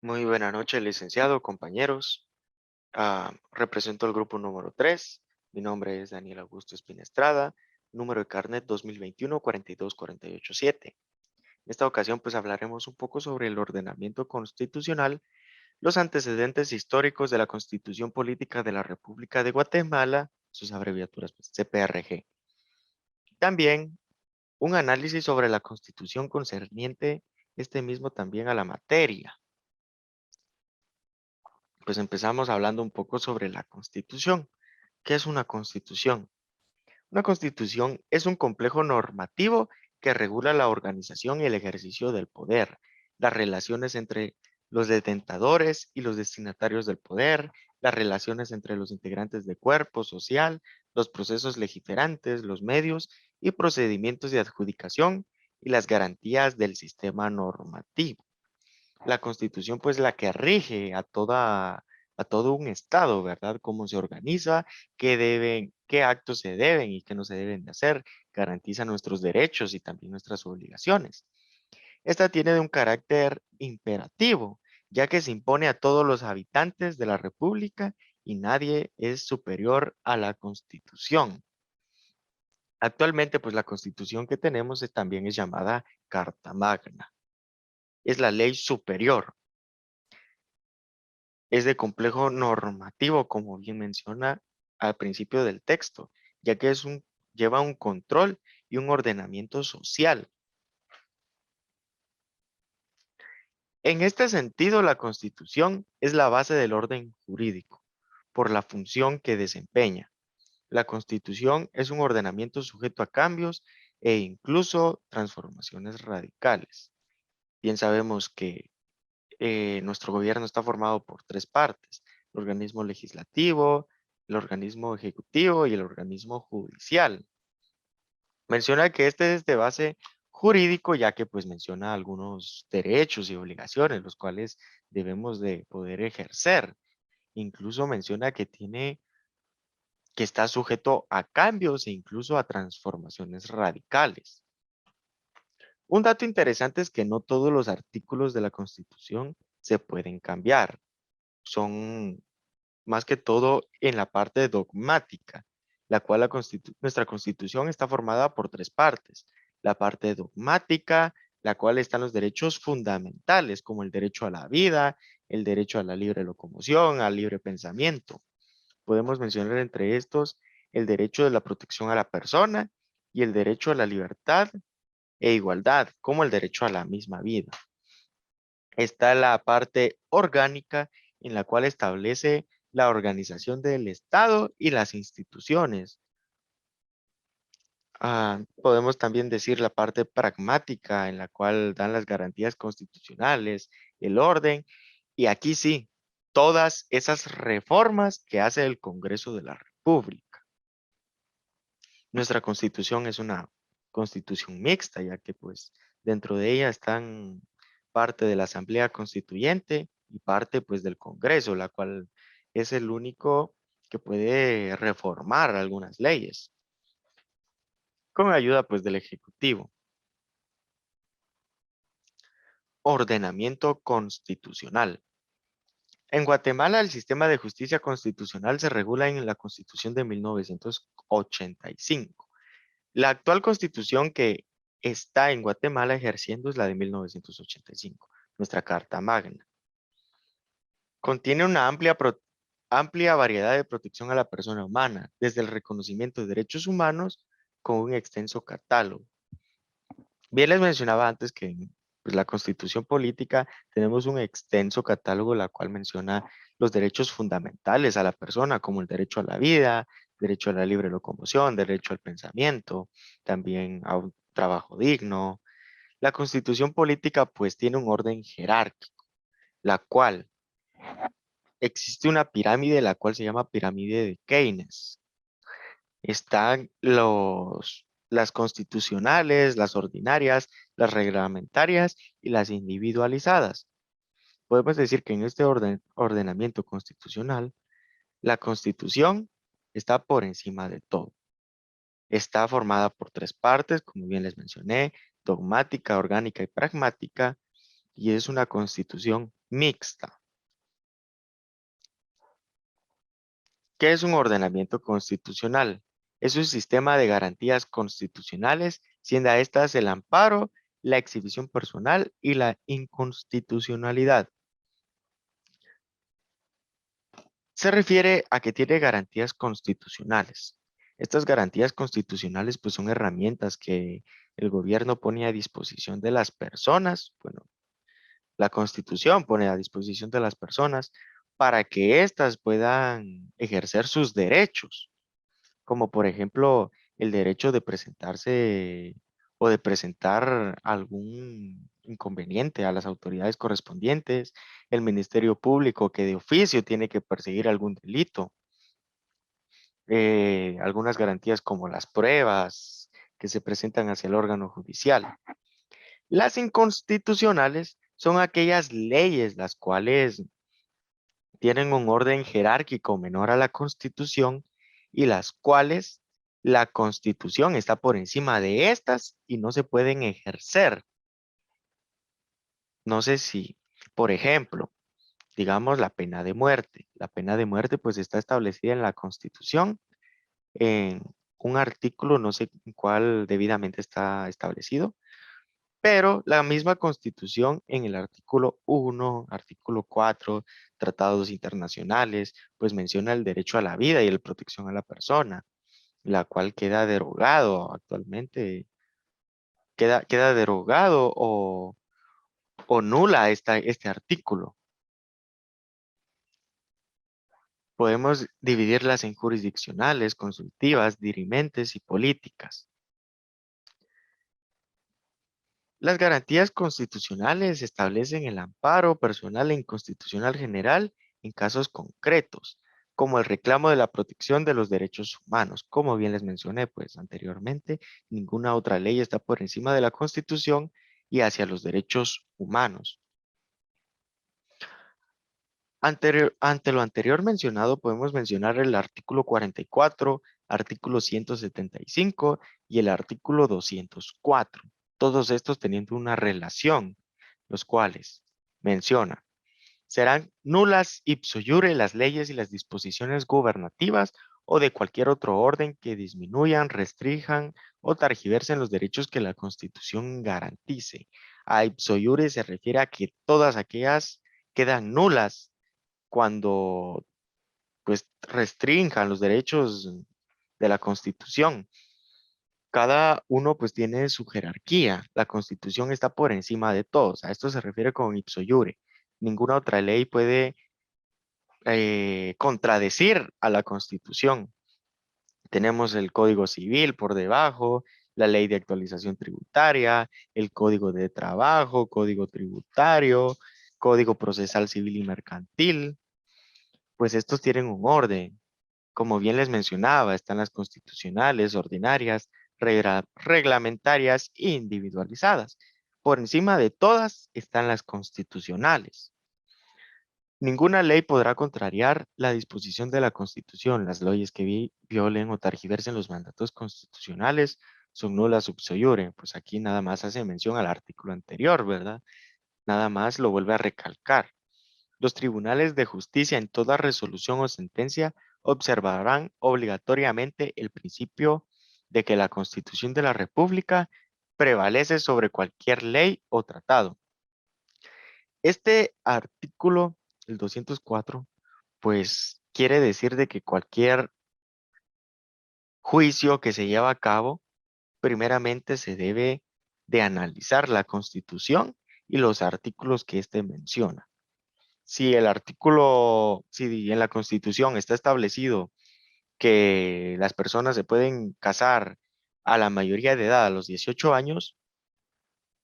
Muy buena noche, licenciado, compañeros. Represento el grupo número 3. Mi nombre es Daniel Augusto Espina Estrada, número de carnet 2021-42487. En esta ocasión, pues hablaremos un poco sobre el ordenamiento constitucional, los antecedentes históricos de la Constitución Política de la República de Guatemala, sus abreviaturas, pues, CPRG. También un análisis sobre la Constitución concerniente este mismo también a la materia. Pues empezamos hablando un poco sobre la Constitución. ¿Qué es una Constitución? Una Constitución es un complejo normativo que regula la organización y el ejercicio del poder, las relaciones entre los detentadores y los destinatarios del poder, las relaciones entre los integrantes de cuerpo social, los procesos legislantes, los medios y procedimientos de adjudicación y las garantías del sistema normativo. La Constitución, pues, la que rige a todo un estado, ¿verdad? Cómo se organiza, qué actos se deben y qué no se deben de hacer, garantiza nuestros derechos y también nuestras obligaciones. Esta tiene de un carácter imperativo, ya que se impone a todos los habitantes de la República y nadie es superior a la Constitución. Actualmente, pues, la Constitución que tenemos también es llamada Carta Magna. Es la ley superior. Es de complejo normativo, como bien menciona al principio del texto, ya que lleva un control y un ordenamiento social. En este sentido, la Constitución es la base del orden jurídico, por la función que desempeña. La Constitución es un ordenamiento sujeto a cambios e incluso transformaciones radicales. Bien sabemos que nuestro gobierno está formado por tres partes: el organismo legislativo, el organismo ejecutivo y el organismo judicial. Menciona que este es de base jurídico, ya que pues menciona algunos derechos y obligaciones, los cuales debemos de poder ejercer. Incluso menciona que está sujeto a cambios e incluso a transformaciones radicales. Un dato interesante es que no todos los artículos de la Constitución se pueden cambiar. Son más que todo en la parte dogmática, la cual nuestra Constitución está formada por tres partes. La parte dogmática, la cual están los derechos fundamentales, como el derecho a la vida, el derecho a la libre locomoción, al libre pensamiento. Podemos mencionar entre estos el derecho de la protección a la persona y el derecho a la libertad e igualdad, como el derecho a la misma vida. Está la parte orgánica, en la cual establece la organización del Estado y las instituciones. Podemos también decir la parte pragmática, en la cual dan las garantías constitucionales, el orden, y aquí sí, todas esas reformas que hace el Congreso de la República. Nuestra Constitución es una constitución mixta, ya que pues dentro de ella están parte de la Asamblea Constituyente y parte pues del Congreso, la cual es el único que puede reformar algunas leyes con ayuda pues del Ejecutivo. Ordenamiento constitucional. En Guatemala, el sistema de justicia constitucional se regula en la Constitución de 1985. La actual constitución que está en Guatemala ejerciendo es la de 1985, nuestra Carta Magna. Contiene una amplia variedad de protección a la persona humana, desde el reconocimiento de derechos humanos con un extenso catálogo. Bien les mencionaba antes que en pues, la Constitución política tenemos un extenso catálogo, la cual menciona los derechos fundamentales a la persona, como el derecho a la vida, derecho a la libre locomoción, derecho al pensamiento, también a un trabajo digno. La Constitución política pues tiene un orden jerárquico, la cual existe una pirámide, la cual se llama pirámide de Keynes. Están las constitucionales, las ordinarias, las reglamentarias y las individualizadas. Podemos decir que en este ordenamiento constitucional, la Constitución está por encima de todo. Está formada por tres partes, como bien les mencioné: dogmática, orgánica y pragmática, y es una constitución mixta. ¿Qué es un ordenamiento constitucional? Es un sistema de garantías constitucionales, siendo estas el amparo, la exhibición personal y la inconstitucionalidad. Se refiere a que tiene garantías constitucionales. Estas garantías constitucionales pues son herramientas que el gobierno pone a disposición de las personas, bueno, la Constitución pone a disposición de las personas para que éstas puedan ejercer sus derechos, como por ejemplo el derecho de presentarse o de presentar algún inconveniente a las autoridades correspondientes, el Ministerio Público que de oficio tiene que perseguir algún delito, algunas garantías como las pruebas que se presentan hacia el órgano judicial. Las inconstitucionales son aquellas leyes las cuales tienen un orden jerárquico menor a la Constitución y las cuales la Constitución está por encima de estas y no se pueden ejercer. No sé si, por ejemplo, digamos la pena de muerte. La pena de muerte pues está establecida en la Constitución en un artículo, no sé en cuál debidamente está establecido, pero la misma Constitución en el artículo 1, artículo 4, tratados internacionales, pues menciona el derecho a la vida y la protección a la persona, la cual queda derogado actualmente, queda derogado o nula este artículo. Podemos dividirlas en jurisdiccionales, consultivas, dirimentes y políticas. Las garantías constitucionales establecen el amparo personal e inconstitucional general en casos concretos, como el reclamo de la protección de los derechos humanos. Como bien les mencioné pues anteriormente, ninguna otra ley está por encima de la Constitución y hacia los derechos humanos. Ante lo anterior mencionado, podemos mencionar el artículo 44, artículo 175 y el artículo 204. Todos estos teniendo una relación, los cuales menciona, serán nulas ipso iure las leyes y las disposiciones gubernativas o de cualquier otro orden que disminuyan, restrinjan o targiversen los derechos que la Constitución garantice. A ipso iure se refiere a que todas aquellas quedan nulas cuando pues restrinjan los derechos de la Constitución. Cada uno pues tiene su jerarquía. La Constitución está por encima de todos. A esto se refiere con ipso iure. Ninguna otra ley puede contradecir a la Constitución. Tenemos el Código Civil por debajo, la Ley de Actualización Tributaria, el Código de Trabajo, Código Tributario, Código Procesal Civil y Mercantil. Pues estos tienen un orden. Como bien les mencionaba, están las constitucionales, ordinarias, reglamentarias e individualizadas. Por encima de todas están las constitucionales. Ninguna ley podrá contrariar la disposición de la Constitución. Las leyes que violen o targiversen los mandatos constitucionales son nulas sub iure. Pues aquí nada más hace mención al artículo anterior, ¿verdad? Nada más lo vuelve a recalcar. Los tribunales de justicia en toda resolución o sentencia observarán obligatoriamente el principio de que la Constitución de la República prevalece sobre cualquier ley o tratado. Este artículo, el 204, pues quiere decir de que cualquier juicio que se lleva a cabo, primeramente se debe de analizar la Constitución y los artículos que éste menciona. Si en la Constitución está establecido que las personas se pueden casar a la mayoría de edad, a los 18 años,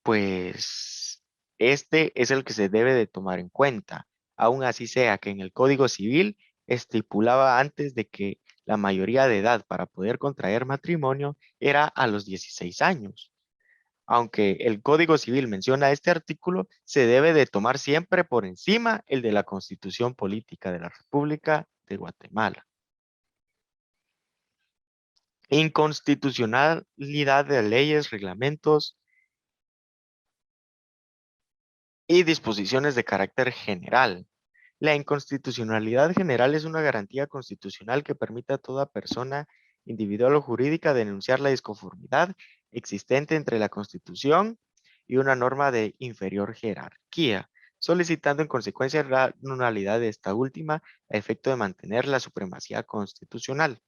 pues este es el que se debe de tomar en cuenta. Aún así sea que en el Código Civil estipulaba antes de que la mayoría de edad para poder contraer matrimonio era a los 16 años. Aunque el Código Civil menciona este artículo, se debe de tomar siempre por encima el de la Constitución Política de la República de Guatemala. Inconstitucionalidad de leyes, reglamentos y disposiciones de carácter general. La inconstitucionalidad general es una garantía constitucional que permite a toda persona individual o jurídica denunciar la disconformidad existente entre la Constitución y una norma de inferior jerarquía, solicitando en consecuencia la nulidad de esta última a efecto de mantener la supremacía constitucional.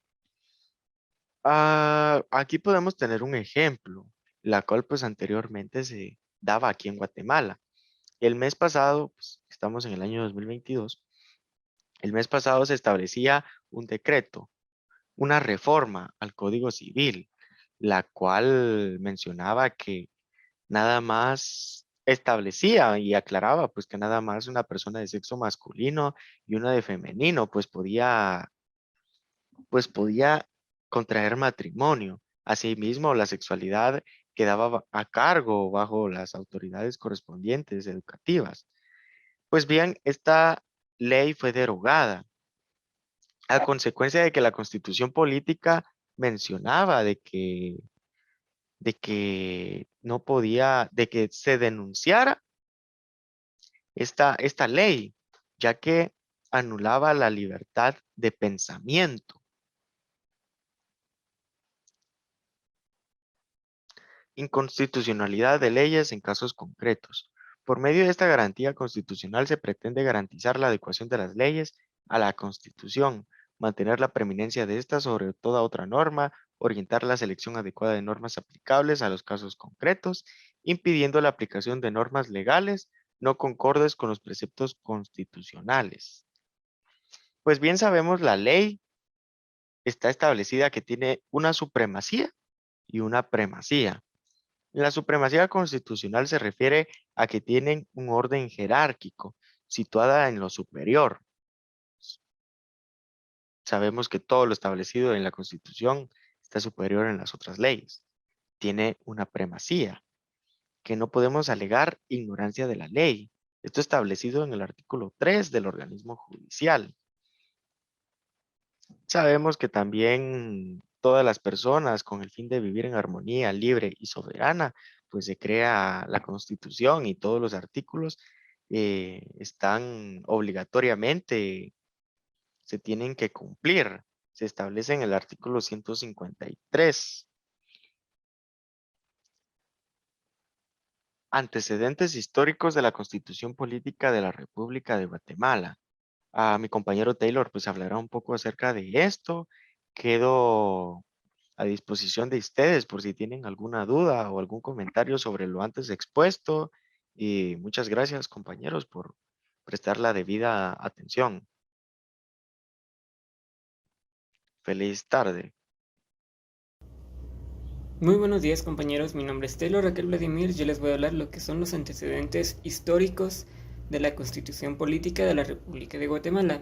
Aquí podemos tener un ejemplo, la cual pues anteriormente se daba aquí en Guatemala. El mes pasado, pues, estamos en el año 2022, el mes pasado se establecía un decreto, una reforma al Código Civil, la cual mencionaba que nada más establecía y aclaraba pues que nada más una persona de sexo masculino y una de femenino pues podía contraer matrimonio. Asimismo, la sexualidad quedaba a cargo bajo las autoridades correspondientes educativas. Pues bien, esta ley fue derogada a consecuencia de que la Constitución política mencionaba de que no podía, de que se denunciara esta ley, ya que anulaba la libertad de pensamiento. Inconstitucionalidad de leyes en casos concretos. Por medio de esta garantía constitucional se pretende garantizar la adecuación de las leyes a la Constitución, mantener la preeminencia de esta sobre toda otra norma, orientar la selección adecuada de normas aplicables a los casos concretos, impidiendo la aplicación de normas legales no concordes con los preceptos constitucionales. Pues bien sabemos, la ley está establecida que tiene una supremacía y una primacía. La supremacía constitucional se refiere a que tienen un orden jerárquico, situada en lo superior. Sabemos que todo lo establecido en la Constitución está superior en las otras leyes. Tiene una primacía, que no podemos alegar ignorancia de la ley. Esto establecido en el artículo 3 del organismo judicial. Sabemos que también todas las personas, con el fin de vivir en armonía, libre y soberana, pues se crea la Constitución y todos los artículos están obligatoriamente, se tienen que cumplir. Se establece en el artículo 153. Antecedentes históricos de la Constitución Política de la República de Guatemala. Mi compañero Taylor pues hablará un poco acerca de esto. Quedo a disposición de ustedes por si tienen alguna duda o algún comentario sobre lo antes expuesto. Y muchas gracias, compañeros, por prestar la debida atención. Feliz tarde. Muy buenos días compañeros, mi nombre es Taylor Raquel Vladimir. Yo les voy a hablar lo que son los antecedentes históricos de la Constitución Política de la República de Guatemala.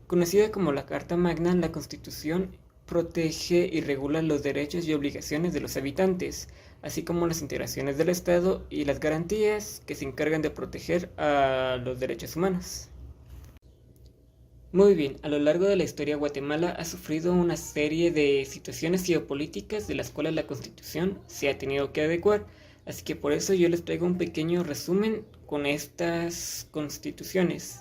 Conocida como la Carta Magna, la Constitución protege y regula los derechos y obligaciones de los habitantes, así como las integraciones del Estado y las garantías que se encargan de proteger a los derechos humanos. Muy bien, a lo largo de la historia Guatemala ha sufrido una serie de situaciones geopolíticas de las cuales la Constitución se ha tenido que adecuar, así que por eso yo les traigo un pequeño resumen con estas constituciones.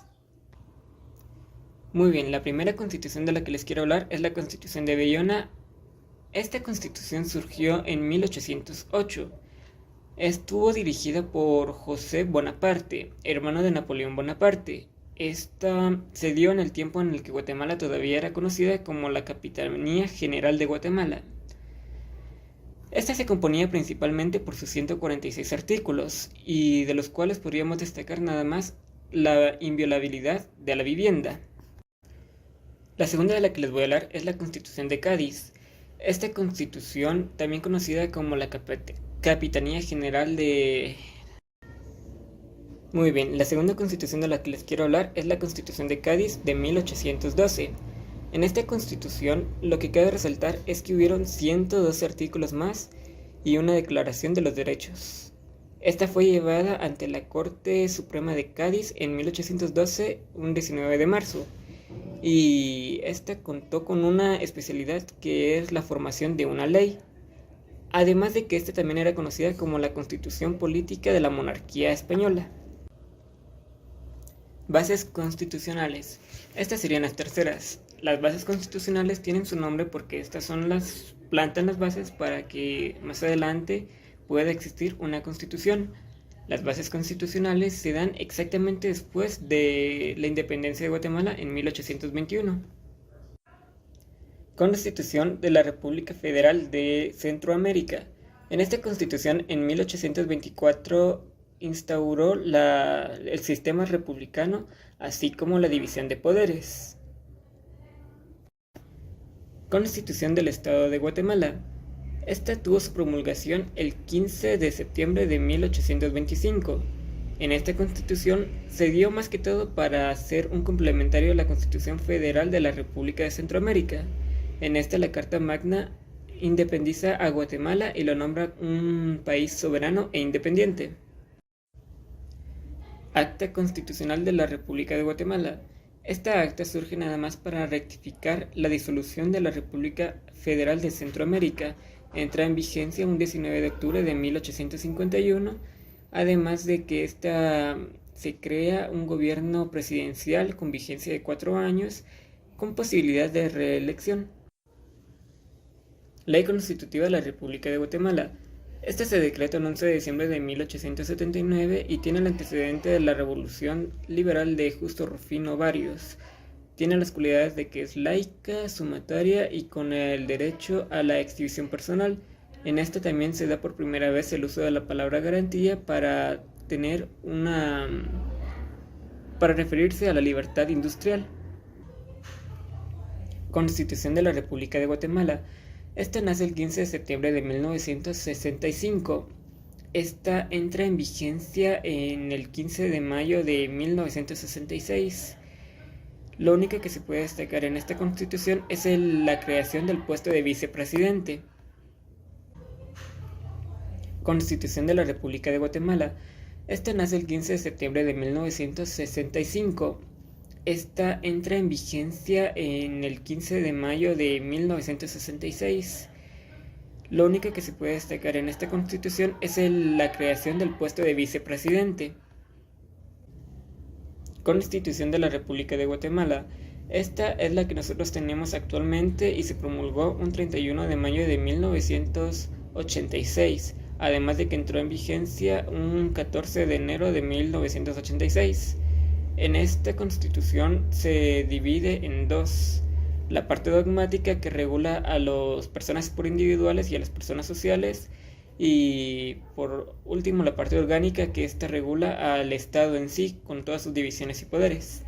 Muy bien, la primera constitución de la que les quiero hablar es la Constitución de Bayona. Esta constitución surgió en 1808. Estuvo dirigida por José Bonaparte, hermano de Napoleón Bonaparte. Esta se dio en el tiempo en el que Guatemala todavía era conocida como la Capitanía General de Guatemala. Esta se componía principalmente por sus 146 artículos, y de los cuales podríamos destacar nada más la inviolabilidad de la vivienda. La segunda de la que les voy a hablar es la Constitución de Cádiz. Esta constitución, también conocida como la Capitanía General de... Muy bien, la segunda constitución de la que les quiero hablar es la Constitución de Cádiz de 1812. En esta constitución, lo que cabe resaltar es que hubieron 112 artículos más y una declaración de los derechos. Esta fue llevada ante la Corte Suprema de Cádiz en 1812, un 19 de marzo. Y esta contó con una especialidad que es la formación de una ley. Además de que esta también era conocida como la Constitución Política de la Monarquía Española. Bases constitucionales. Estas serían las terceras. Las bases constitucionales tienen su nombre porque estas son las plantan las bases para que más adelante pueda existir una constitución. Las bases constitucionales se dan exactamente después de la independencia de Guatemala en 1821. Constitución de la República Federal de Centroamérica. En esta constitución, en 1824, instauró el sistema republicano, así como la división de poderes. Constitución del Estado de Guatemala. Esta tuvo su promulgación el 15 de septiembre de 1825. En esta constitución se dio más que todo para ser un complementario a la Constitución Federal de la República de Centroamérica. En esta la Carta Magna independiza a Guatemala y lo nombra un país soberano e independiente. Acta Constitucional de la República de Guatemala. Esta acta surge nada más para rectificar la disolución de la República Federal de Centroamérica. Entra en vigencia un 19 de octubre de 1851, además de que se crea un gobierno presidencial con vigencia de 4 años, con posibilidad de reelección. Ley Constitutiva de la República de Guatemala. Esta se decreta el 11 de diciembre de 1879 y tiene el antecedente de la Revolución Liberal de Justo Rufino Barrios. Tiene las cualidades de que es laica, sumataria y con el derecho a la exhibición personal. En esta también se da por primera vez el uso de la palabra garantía para referirse a la libertad industrial. Constitución de la República de Guatemala. Esta nace el 15 de septiembre de 1965. Esta entra en vigencia en el 15 de mayo de 1966. Lo único que se puede destacar en esta constitución es la creación del puesto de vicepresidente. Constitución de la República de Guatemala. Esta nace el 15 de septiembre de 1965. Esta entra en vigencia en el 15 de mayo de 1966. Lo único que se puede destacar en esta constitución es la creación del puesto de vicepresidente. Constitución de la República de Guatemala. Esta es la que nosotros tenemos actualmente y se promulgó un 31 de mayo de 1986, además de que entró en vigencia un 14 de enero de 1986. En esta constitución se divide en dos: la parte dogmática, que regula a las personas por individuales y a las personas sociales, y por último la parte orgánica, que esta regula al Estado en sí con todas sus divisiones y poderes.